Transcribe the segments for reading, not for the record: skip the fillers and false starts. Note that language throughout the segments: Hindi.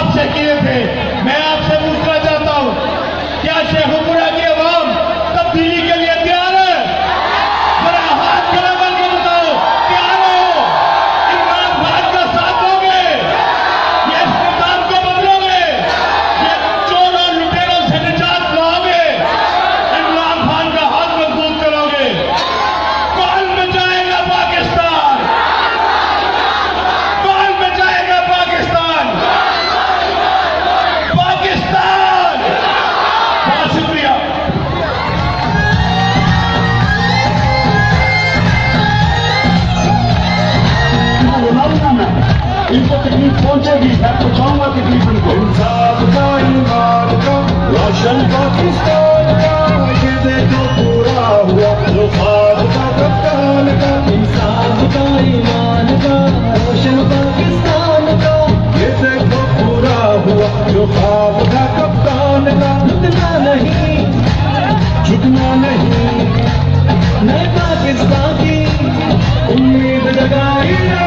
आपसे किए थे। मैं आपसे पूछना चाहता हूं, क्या शेखुपुरा की आवाम तब्दीली के लिए तैयार है? जरा हाथ खड़ा करके बताओ, तैयार हो? इमरान खान का साथ दोगे? ये इस निजाम को बदलोगे? ये चोर और लुटेरों से निजात लाओगे? इमरान खान का हाथ मजबूत करोगे? कौन बचाएगा पाकिस्तान? कौन बचाएगा पाकिस्तान? पाकिस्तान! बहुत शुक्रिया। इनको तकलीफ पहुंचेगी, मैं पहुंचाऊंगा तकलीफ इनको। इंसाफ का ईमान का रोशन पाकिस्तान का, ये देखो पूरा हुआ जो ख्वाब था कप्तान का। इंसाफ का ईमान का रोशन पाकिस्तान का, ये देखो पूरा हुआ जो ख्वाब था कप्तान का। झुकना नहीं, झुकना नहीं, नए पाकिस्तान की उम्मीद जगाई है।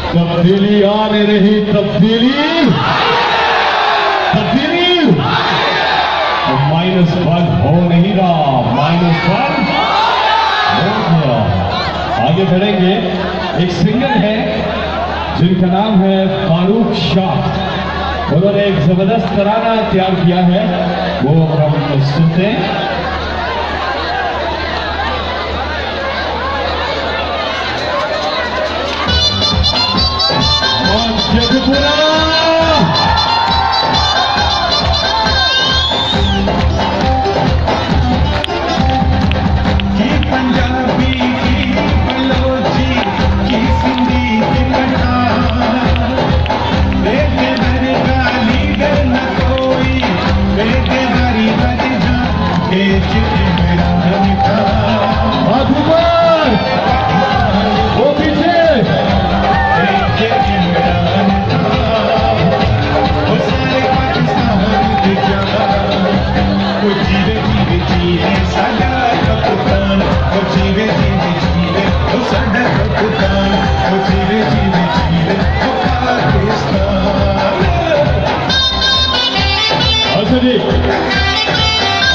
तब्दीली आने रही, तब्दीली तब्दीली -1 हो नहीं रहा, -1 हो गया। आगे बढ़ेंगे। एक सिंगर है जिनका नाम है फारूक शाह। उन्होंने एक जबरदस्त तराना तैयार किया है, वो हम सुनते हैं। शेखुपुरा की पंजाबी की बलोची की सिंधी की पठान, बेगेदारी का लीडर न कोई, बेगेदारी का निजाम के चिट्ठी मेरा निकाल। वो पीछे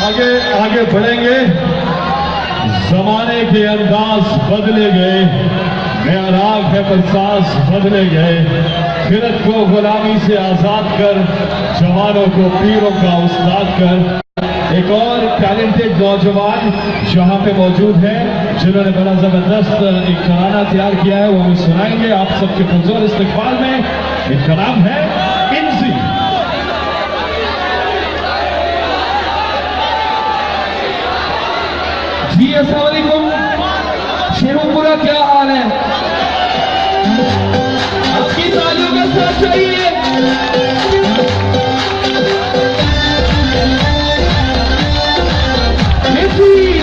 आगे आगे बढ़ेंगे। जमाने के अंदाज बदले गए, नया राग है पर साज बदले गए। फिरत को गुलामी से आजाद कर, जवानों को पीरों का उस्ताद कर। एक और टैलेंटेड नौजवान यहाँ पे मौजूद है जिन्होंने बड़ा जबरदस्त एक तराना तैयार किया है, वो हमें सुनाएंगे आप सबके पुरजोर इस्तकबाल में। इनका नाम है इंजी। जी अस्सलाम वालेकुम। शेखुपुरा क्या हाल है? आपकी तालियों का साथ चाहिए।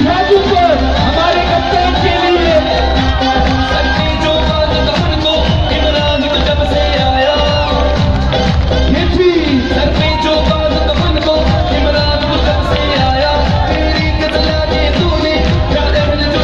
हाथ ऊपर हमारे कप्तान के लिए। सर पे जो बात कमर को इमरान को जब से आया, ये जी सर पे जो बात कमर को इमरान को जब से आया, तेरी गजला ने तूने जाने जो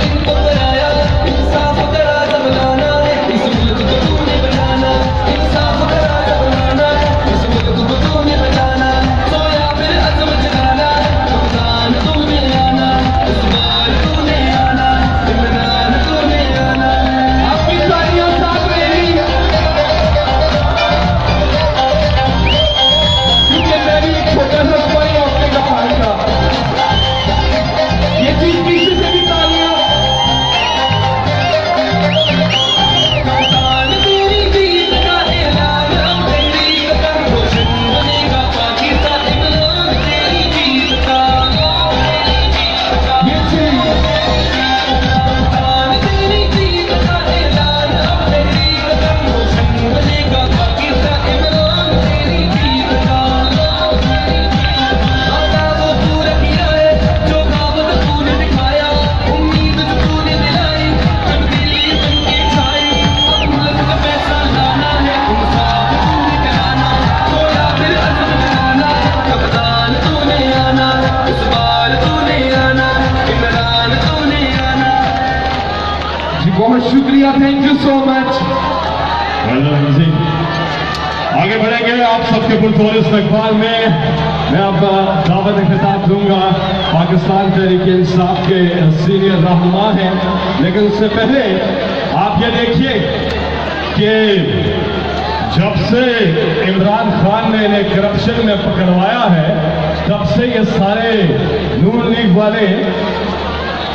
यू सो मच। आगे बढ़ेंगे आप सबके पुरजोर इस्तकबाल में। मैं अब दावत खिताब दूंगा पाकिस्तान तहरीक इंसाफ के सीनियर रहनुमा हैं, लेकिन उससे पहले आप ये देखिए कि जब से इमरान खान ने इन्हें करप्शन में पकड़वाया है, तब से ये सारे नून लीग वाले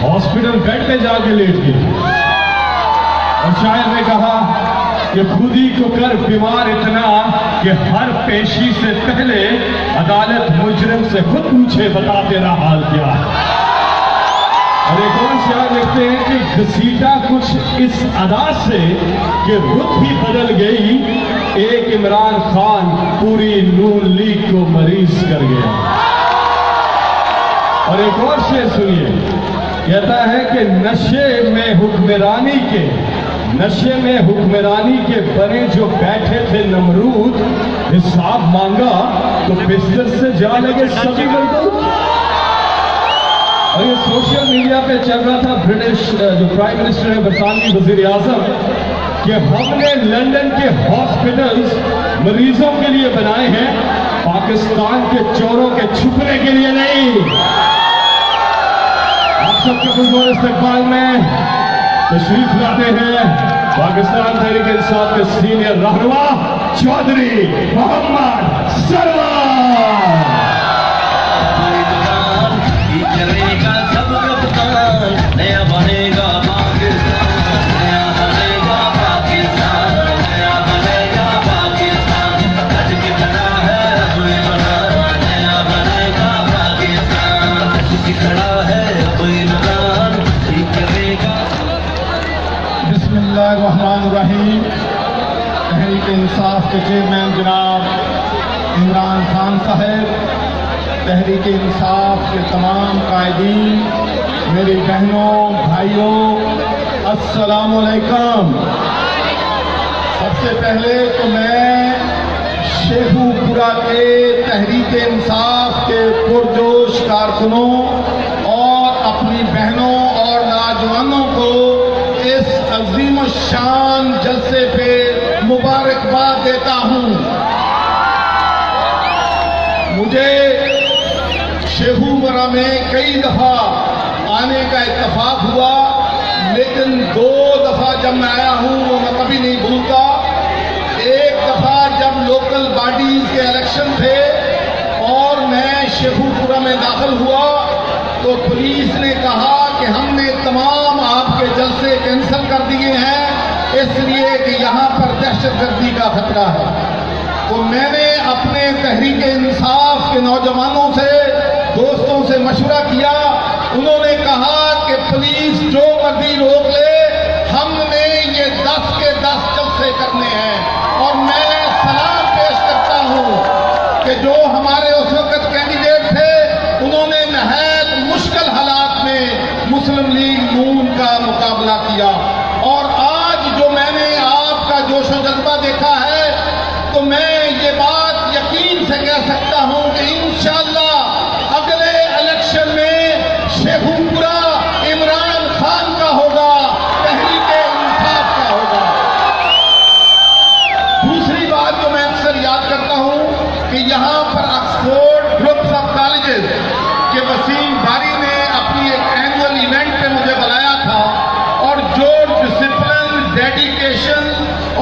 हॉस्पिटल बेड पे जाके लेट गए। और शायर ने कहा कि खुद ही को कर बीमार इतना कि हर पेशी से पहले अदालत मुजरिम से खुद पूछे बता तेरा हाल क्या है। और एक और शायर लिखते हैं कि घसीटा कुछ इस अदा से कि रुत ही बदल गई, एक इमरान खान पूरी नून लीग को मरीज कर गया। और एक और शेर सुनिए, कहता है कि नशे में हुक्मरानी के बने जो बैठे थे नमरूद, हिसाब मांगा तो बिस्तर से जा लगे सभी मजदूर। और ये सोशल मीडिया पे चल रहा था, ब्रिटिश जो प्राइम मिनिस्टर है बरतानवी वजीर आजम, कि हमने लंदन के हॉस्पिटल्स मरीजों के लिए बनाए हैं, पाकिस्तान के चोरों के छुपने के लिए नहीं। आप सबके पुरजोर इस्तकबाल में तशरीफ लाते हैं पाकिस्तान तहरीक इंसाफ के सीनियर रहनुमा चौधरी मोहम्मद सरवर। चलेगा सब कप्तान, नया बनेगा पाकिस्तान, नया बनेगा पाकिस्तान, नया बनेगा पाकिस्तान। आज की खड़ा है अब इमरान, नया बनेगा पाकिस्तान। आज की खड़ा है अब इमरान, करेगा। बिस्मिल्लाहिर्रहमानिर्रहीम। तहरीक इंसाफ के चेयरमैन जनाब इमरान खान साहब, तहरीक इंसाफ के तमाम कायदीन, मेरी बहनों भाइयों, अस्सलाम वालेकुम। सबसे पहले तो मैं शेखुपुरा के तहरीक इंसाफ के पुरजोश कारकुनों और अपनी बहनों और नौजवानों को इस अजीम शान जलसे पे मुबारकबाद देता हूं। मुझे शेखुपुरा में कई दफा आने का इत्तेफाक हुआ, लेकिन 2 दफा जब मैं आया हूं वो मैं कभी नहीं भूलता। एक दफा जब लोकल बॉडीज के इलेक्शन थे और मैं शेखुपुरा में दाखिल हुआ तो पुलिस ने कहा कि हमने तमाम आपके जलसे कैंसिल कर दिए हैं, इसलिए कि यहां पर दहशतगर्दी का खतरा है। तो मैंने अपने तहरीक इंसाफ के नौजवानों से, दोस्तों से मशवरा किया। उन्होंने कहा कि पुलिस जो मर्जी रोक ले, हमने ये 10 के 10 जलसे करने हैं। और मैं सलाम पेश करता हूं कि जो हमारे उस वक्त कैंडिडेट थे, उन्होंने नहायत मुश्किल हालात में मुस्लिम लीग नून का मुकाबला किया। और आज जो मैंने आपका जोश व जज्बा देखा है, तो मैं ये बात यकीन से कह सकता हूं कि इंशाअल्लाह अगले इलेक्शन में शेखुपुरा इमरान खान का होगा, तहरीक इंसाफ का होगा। दूसरी बात जो मैं अक्सर याद करता हूं कि यहां पर ऑक्सफोर्ड ग्रुप्स ऑफ कॉलेजेस के वसीम बारी ने अपनी एक एनुअल इवेंट पे मुझे बुलाया था, और जो डिसिप्लिन, डेडिकेशन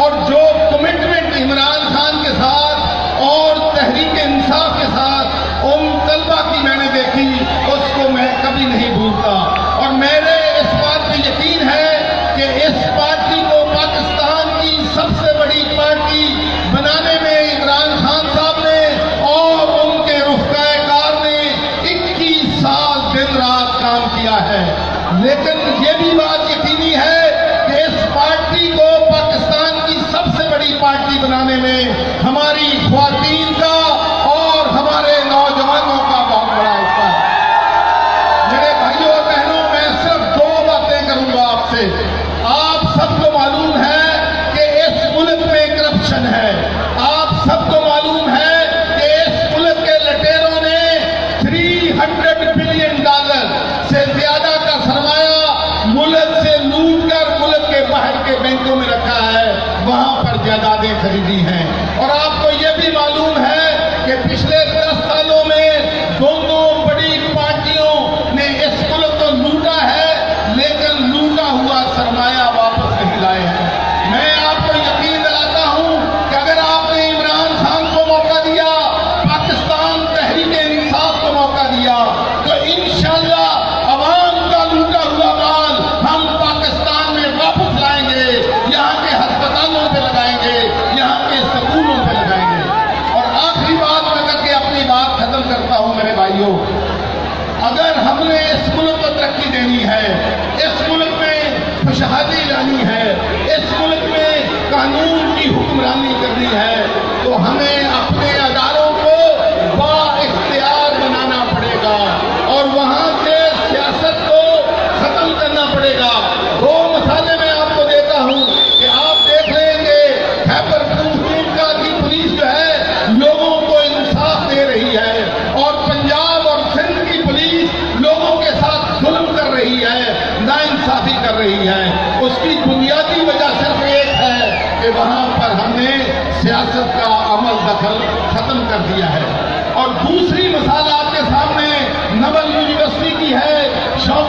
और जो कमिटमेंट इमरान खान के साथ और तहरीक इंसाफ के साथ उन तलबा की मैंने देखी, उसको मैं कभी नहीं भूलता। और मेरे इस बात पे यकीन है कि इस पार्टी को पाकिस्तान की सबसे बड़ी पार्टी बनाने में इमरान खान साहब ने और उनके रुफ़क़ाए-कार ने 21 साल दिन रात काम किया है। लेकिन ये भी बात यकीनी है कि इस पार्टी को पाकिस्तान की सबसे बड़ी पार्टी बनाने में हमारी ख्वातीन का और हमारे नौजवानों का बहुत बड़ा हिस्सा है। मेरे भाइयों और बहनों, मैं सिर्फ 2 बातें करूंगा आपसे। आप सबको मालूम है कि इस मुल्क में करप्शन है। आप सबको मालूम है कि इस मुल्क के लटेरों ने $300 बिलियन से ज्यादा का सरमाया मुल्क से लूट कर मुल्क के बाहर के बैंकों में वहां पर जायदादें खरीदी हैं। और आपको ये भी मालूम है कि पिछले 10 सालों में दोनों बड़ी पार्टियों ने इस मुल्क को लूटा है, लेकिन लूटा हुआ सरमाया वापस नहीं लाए हैं। मैं आपको यकीन दिलाता हूं कि अगर आपने इमरान खान को मौका दिया, पाकिस्तान तहरीक-ए-इंसाफ को मौका दिया, तो इंशाअल्लाह अवाम का लूटा हुआ माल हम पाकिस्तान में वापस लाएंगे, यहाँ के अस्पतालों पे लगाएंगे, यहाँ के स्कूलों पे लगाएंगे। और आखिरी बात मैं करके अपनी बात खत्म करता हूं मेरे भाइयों, अगर हमने इस मुल्क को तरक्की देनी है, इस मुल्क में खुशहाली लानी है, इस मुल्क में कानून की हुक्मरानी करनी है, तो हमें अपने अदारों को बाइख्तियार बनाना पड़ेगा और वहां से सियासत को खत्म करना पड़ेगा। दो मसाले मैं आपको देता हूं कि आप देख लेंगे खैबर पख्तूनख्वा की पुलिस जो है लोगों को इंसाफ दे रही है, और पंजाब और सिंध की पुलिस लोगों के साथ जुल्म कर रही है, नाइंसाफी कर रही है। उसकी बुनियादी वजह सिर्फ एक है कि वहां पर हमने सियासत का अमल दखल खत्म कर दिया है। और दूसरी मसाला आपके सामने नवल यूनिवर्सिटी की है, शौकत